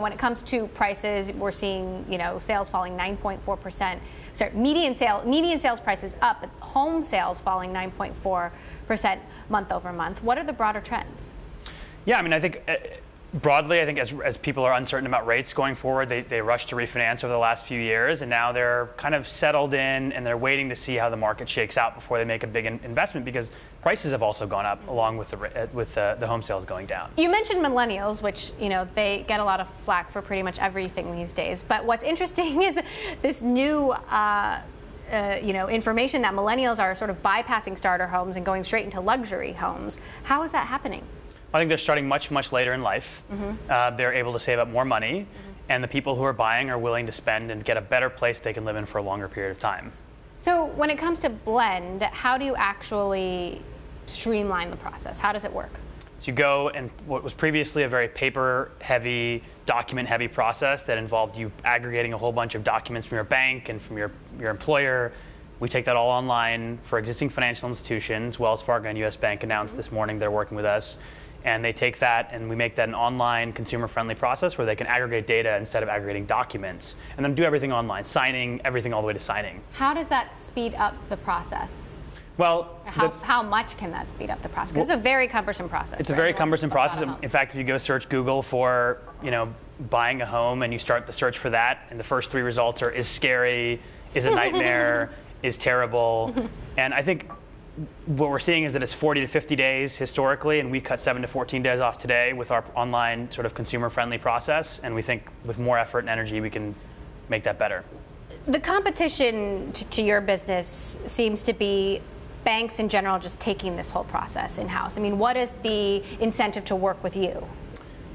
When it comes to prices, we're seeing, sales falling 9.4%. Sorry, median sales prices up, but home sales falling 9.4% month over month. What are the broader trends? Yeah, I think broadly, as people are uncertain about rates going forward, they rushed to refinance over the last few years, and now they're kind of settled in and they're waiting to see how the market shakes out before they make a big investment, because prices have also gone up along with the home sales going down. You mentioned millennials, which they get a lot of flack for pretty much everything these days. But what's interesting is this new information that millennials are sort of bypassing starter homes and going straight into luxury homes. How is that happening? I think they're starting much, much later in life. They're able to save up more money, and the people who are buying are willing to spend and get a better place they can live in for a longer period of time. So when it comes to blend, how do you actually streamline the process? How does it work? So you go, and what was previously a very paper-heavy, document-heavy process that involved you aggregating a whole bunch of documents from your bank and from your employer. We take that all online for existing financial institutions. Wells Fargo and US Bank announced this morning they're working with us. And they take that and we make that an online consumer-friendly process where they can aggregate data instead of aggregating documents, and then do everything online, signing, everything all the way to signing. How does that speed up the process? Well, how much can that speed up the process? Because it's a very cumbersome process. It's a very cumbersome process. In fact, if you go search Google for, buying a home, and you start the search for that, and the first 3 results are is scary, is a nightmare, is terrible. And I think what we're seeing is that it's 40 to 50 days historically, and we cut 7 to 14 days off today with our online sort of consumer-friendly process, and we think with more effort and energy we can make that better. The competition to your business seems to be banks in general just taking this whole process in-house. What is the incentive to work with you?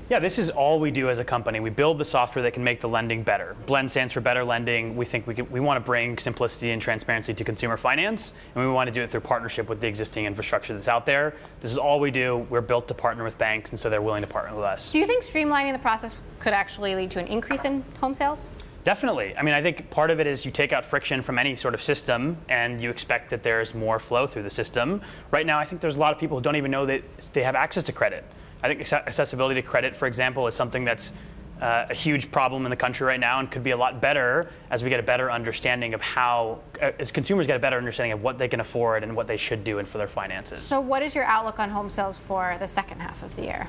Yeah, this is all we do as a company. We build the software that can make the lending better. Blend stands for better lending. We think we want to bring simplicity and transparency to consumer finance, and we want to do it through partnership with the existing infrastructure that's out there. This is all we do. We're built to partner with banks, and so they're willing to partner with us. Do you think streamlining the process could actually lead to an increase in home sales? Definitely. I think part of it is you take out friction from any sort of system, and you expect that there's more flow through the system. Right now, I think there's a lot of people who don't even know that they have access to credit. I think accessibility to credit, for example, is something that's a huge problem in the country right now, and could be a lot better as we get a better understanding of how, as consumers get a better understanding of what they can afford and what they should do for their finances. So what is your outlook on home sales for the second half of the year?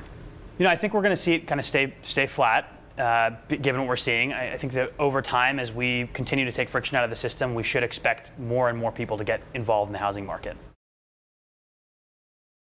I think we're going to see it kind of stay flat. Given what we're seeing, I think that over time, as we continue to take friction out of the system, we should expect more and more people to get involved in the housing market.